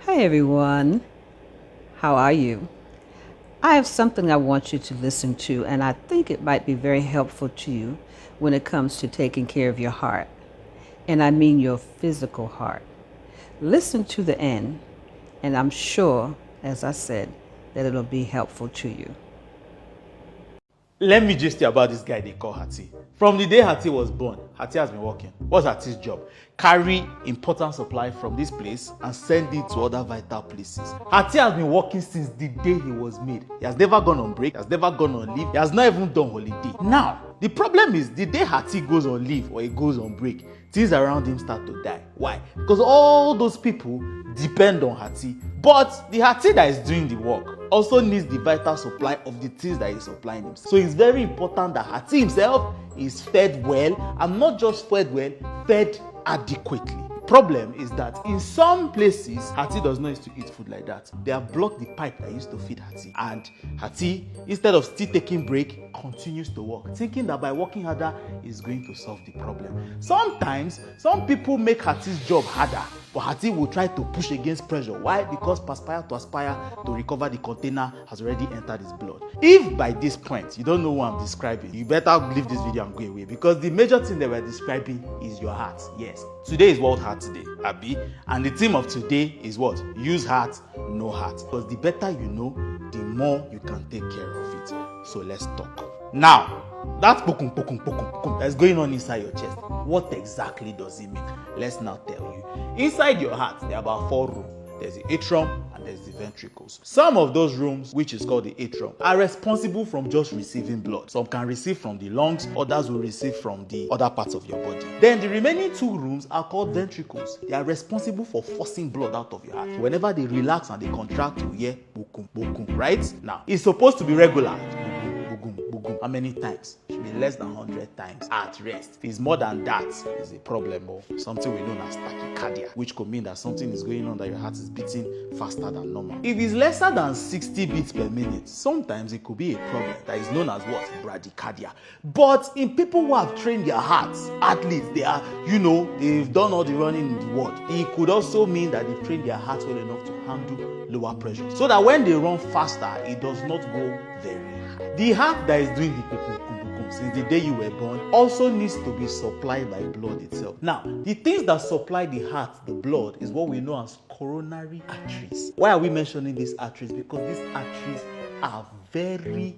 Hi everyone, how are you? I have something I want you to listen to, and I think it might be very helpful to you when it comes to taking care of your heart. And I mean your physical heart. Listen to the end, and I'm sure, as I said, that it'll be helpful to you. Let me just you about this guy they call Hati. From the day Hati was born, Hati has been working. What's Hati's job? Carry important supply from this place and send it to other vital places. Hati has been working since the day he was made. He has never gone on break, he has never gone on leave, he has not even done holiday. Now, the problem is the day Hati goes on leave or he goes on break, things around him start to die. Why? Because all those people depend on Hati. But the Hati that is doing the work also needs the vital supply of the things that he's supplying himself. So it's very important that Hati himself is fed well, and not just fed well, fed adequately. Problem is that in some places, Hati does not used to eat food like that. They have blocked the pipe that used to feed Hati. And Hati, instead of still taking break, continues to work, thinking that by working harder is going to solve the problem. Sometimes, some people make Hati's job harder, but Hati will try to push against pressure. Why? Because perspire to aspire to recover the container has already entered his blood. If by this point you don't know what I'm describing, you better leave this video and go away, because the major thing that we're describing is your heart. Yes, today is World Heart Day, Abi, and the theme of today is what? Use heart, no heart. Because the better you know, the more you can take care of it. So let's talk. Now, that pokum that's going on inside your chest, what exactly does it mean? Let's now tell you. Inside your heart, there are about 4 rooms. There's the atrium and there's the ventricles. Some of those rooms, which is called the atrium, are responsible from just receiving blood. Some can receive from the lungs, others will receive from the other parts of your body. Then the remaining 2 rooms are called ventricles. They are responsible for forcing blood out of your heart. So whenever they relax and they contract, you hear bokum, right? Now, it's supposed to be regular. Boom. How many times? It should be less than 100 times at rest. If it's more than that, it's a problem, or something we know as tachycardia, which could mean that something is going on, that your heart is beating faster than normal. If it's lesser than 60 beats per minute, sometimes it could be a problem that is known as what? Bradycardia. But in people who have trained their hearts, athletes, they are, they've done all the running in the world. It could also mean that they've trained their hearts well enough to handle lower pressure, so that when they run faster, it does not go very high. The heart that is doing the kukum since the day you were born also needs to be supplied by blood itself. Now, the things that supply the heart, the blood, is what we know as coronary arteries. Why are we mentioning these arteries? Because these arteries are very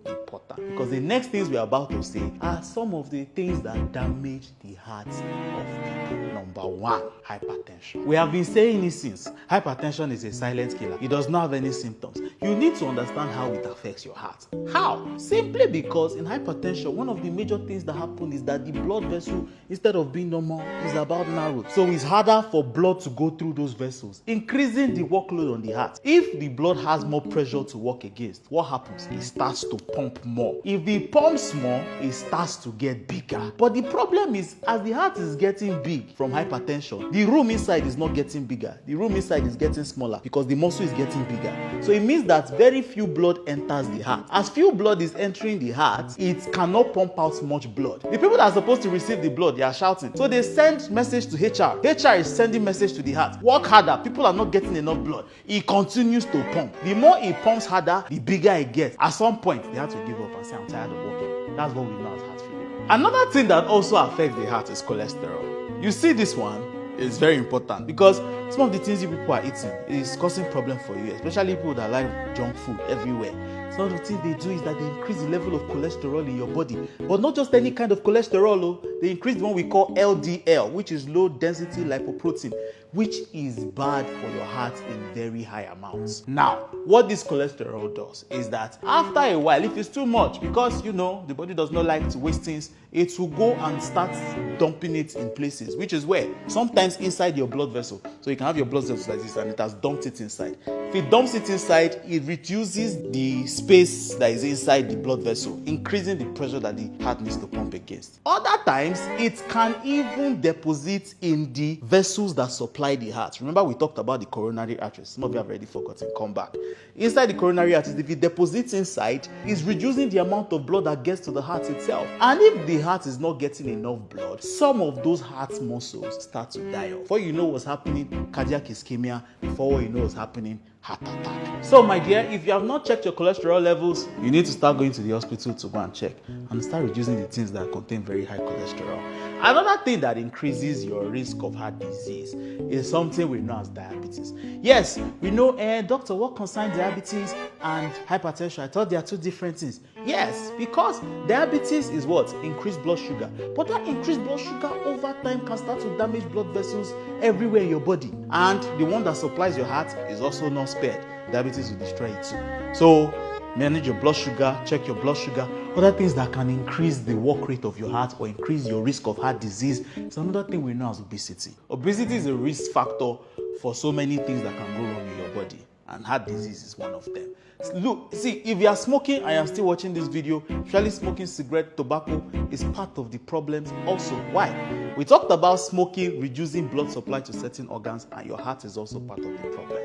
important. Because the next things we are about to say are some of the things that damage the hearts of people. Number 1, hypertension. We have been saying it since. Hypertension is a silent killer. It does not have any symptoms. You need to understand how it affects your heart. How? Simply because in hypertension, one of the major things that happen is that the blood vessel, instead of being normal, is about narrow. So it's harder for blood to go through those vessels, increasing the workload on the heart. If the blood has more pressure to work against, what happens? It starts to pump more. If it pumps more, it starts to get bigger. But the problem is, as the heart is getting big from hypertension, the room inside is not getting bigger. The room inside is getting smaller because the muscle is getting bigger. So it means that very few blood enters the heart. As few blood is entering the heart, it cannot pump out much blood. The people that are supposed to receive the blood, they are shouting. So they send message to HR. HR is sending message to the heart. Work harder. People are not getting enough blood. It continues to pump. The more it pumps harder, the bigger it gets. At some point, they have to give up and say, I'm tired of working. That's what we know as heart failure. Another thing that also affects the heart is cholesterol. You see, this one is very important because some of the things you people are eating is causing problem for you, especially people that like junk food everywhere. Some of the things they do is that they increase the level of cholesterol in your body. But not just any kind of cholesterol, they increase the one we call LDL, which is low density lipoprotein, which is bad for your heart in very high amounts. Now, what this cholesterol does is that after a while, if it's too much, because the body does not like to waste things, it will go and start dumping it in places, which is where? Sometimes inside your blood vessel. So you can have your blood vessel like this and it has dumped it inside. If it dumps it inside, it reduces the space that is inside the blood vessel, increasing the pressure that the heart needs to pump against. Other times, it can even deposit in the vessels that supply the heart. Remember, we talked about the coronary arteries. Some of you have already forgotten. Come back. Inside the coronary arteries, if it deposits inside, it's reducing the amount of blood that gets to the heart itself. And if the heart is not getting enough blood, some of those heart muscles start to die off. Before you know what's happening, cardiac ischemia. Before you know what's happening, heart attack. So my dear, if you have not checked your cholesterol levels, you need to start going to the hospital to go and check and start reducing the things that contain very high cholesterol. Another thing that increases your risk of heart disease is something we know as diabetes. Yes, we know, doctor, what concerns diabetes and hypertension? I thought they are two different things. Yes, because diabetes is what? Increased blood sugar. But that increased blood sugar over time can start to damage blood vessels everywhere in your body. And the one that supplies your heart is also not spared. Diabetes will destroy it too. So manage your blood sugar, check your blood sugar. Other things that can increase the work rate of your heart or increase your risk of heart disease is another thing we know as obesity. Obesity is a risk factor for so many things that can go wrong in your body, and heart disease is one of them. Look, see, if you are smoking and you are still watching this video, surely smoking cigarette, tobacco is part of the problems also. Why? We talked about smoking reducing blood supply to certain organs, and your heart is also part of the problem.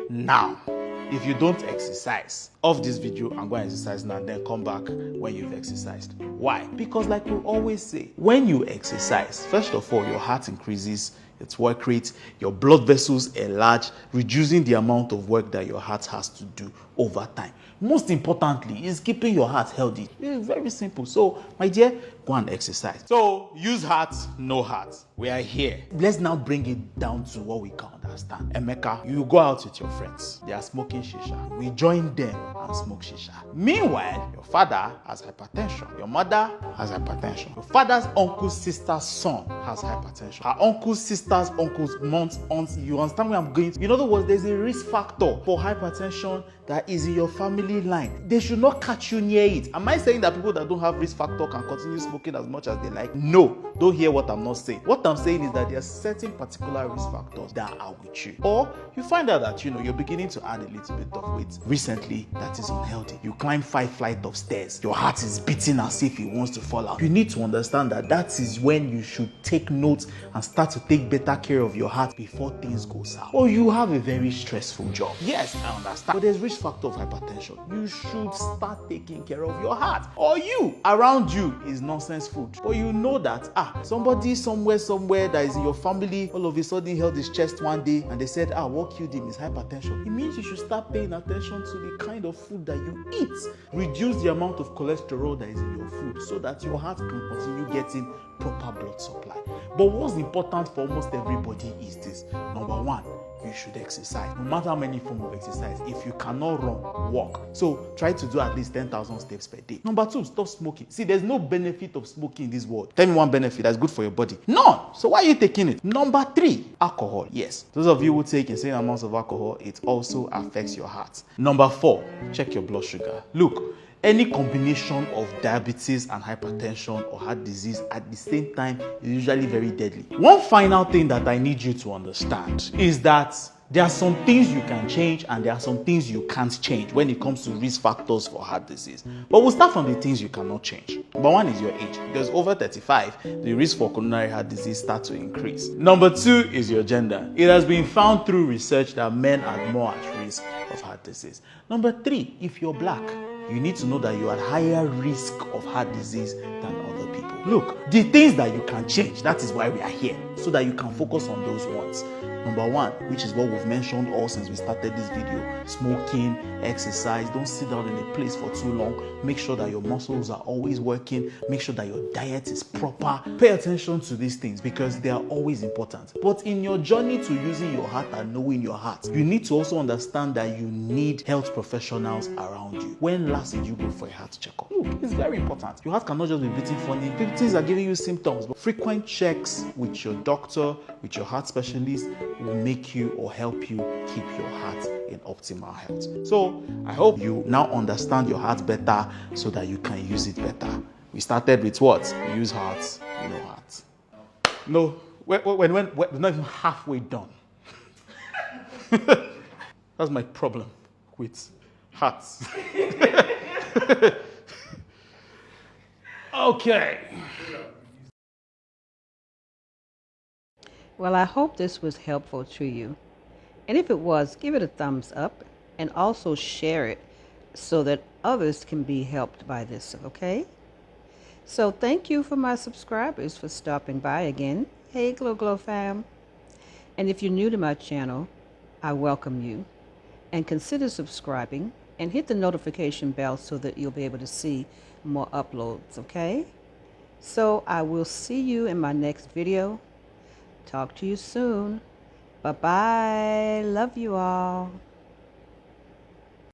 Now, if you don't exercise, off this video and go and exercise now, then come back when you've exercised. Why? Because like we always say, when you exercise, first of all, your heart increases its work rate, your blood vessels enlarge, reducing the amount of work that your heart has to do over time. Most importantly is keeping your heart healthy. It's very simple. So, my dear, go and exercise. So, use heart, no heart. We are here. Let's now bring it down to what we can understand. Emeka, you go out with your friends. They are smoking shisha. We join them and smoke shisha. Meanwhile, your father has hypertension. Your mother has hypertension. Your father's uncle's sister's son has hypertension. Her uncle's sister's uncle's mom's aunt. You understand where I'm going to? In other words, there's a risk factor for hypertension that is in your family line. They should not catch you near it. Am I saying that people that don't have risk factor can continue smoking as much as they like? No, don't hear what I'm not saying. What I'm saying is that there are certain particular risk factors that are with you. Or you find out that you're beginning to add a little bit of weight recently that is unhealthy. You climb 5 flights of stairs. Your heart is beating as if it wants to fall out. You need to understand that that is when you should take note and start to take better care of your heart before things go south. Or you have a very stressful job. Yes, I understand. But there's risk factor of hypertension. You should start taking care of your heart. Or you, around you is nonsense food. But you know that, somebody somewhere that is in your family all of a sudden held his chest one day and they said, what killed him is hypertension. It means you should start paying attention to the kind of food that you eat. Reduce the amount of cholesterol that is in your food so that your heart can continue getting proper blood supply. But what's important for almost everybody is this. Number one, you should exercise. No matter how many forms of exercise, if you cannot run, walk. So try to do at least 10,000 steps per day. Number two, stop smoking. See, there's no benefit of smoking in this world. Tell me one benefit that's good for your body. None. So why are you taking it? Number three, alcohol. Yes, those of you who take insane amounts of alcohol, it also affects your heart. Number four, check your blood sugar. Look, any combination of diabetes and hypertension or heart disease at the same time is usually very deadly. One final thing that I need you to understand is that there are some things you can change and there are some things you can't change when it comes to risk factors for heart disease. But we'll start from the things you cannot change. Number one is your age, because over 35, the risk for coronary heart disease starts to increase. Number two is your gender. It has been found through research that men are more at risk of heart disease. Number three, if you're black, you need to know that you are at higher risk of heart disease than other people. Look, the things that you can change, that is why we are here, so that you can focus on those ones. Number one, which is what we've mentioned all since we started this video, smoking, exercise. Don't sit down in a place for too long. Make sure that your muscles are always working. Make sure that your diet is proper. Pay attention to these things because they are always important. But in your journey to using your heart and knowing your heart, you need to also understand that you need health professionals around you. When last did you go for a heart checkup? Look, it's very important. Your heart cannot just be beating funny. Things are giving you symptoms, but frequent checks with your doctor, with your heart specialist, will make you or help you keep your heart in optimal health. So I hope you now understand your heart better so that you can use it better. We started with what? Use heart, no heart. No, we're not even halfway done. That's my problem with hearts. Okay. Well, I hope this was helpful to you. And if it was, give it a thumbs up and also share it so that others can be helped by this, okay? So thank you for my subscribers for stopping by again. Hey, Glow Glow fam. And if you're new to my channel, I welcome you. And consider subscribing and hit the notification bell so that you'll be able to see more uploads, okay? So I will see you in my next video. Talk to you soon. Bye-bye. Love you all.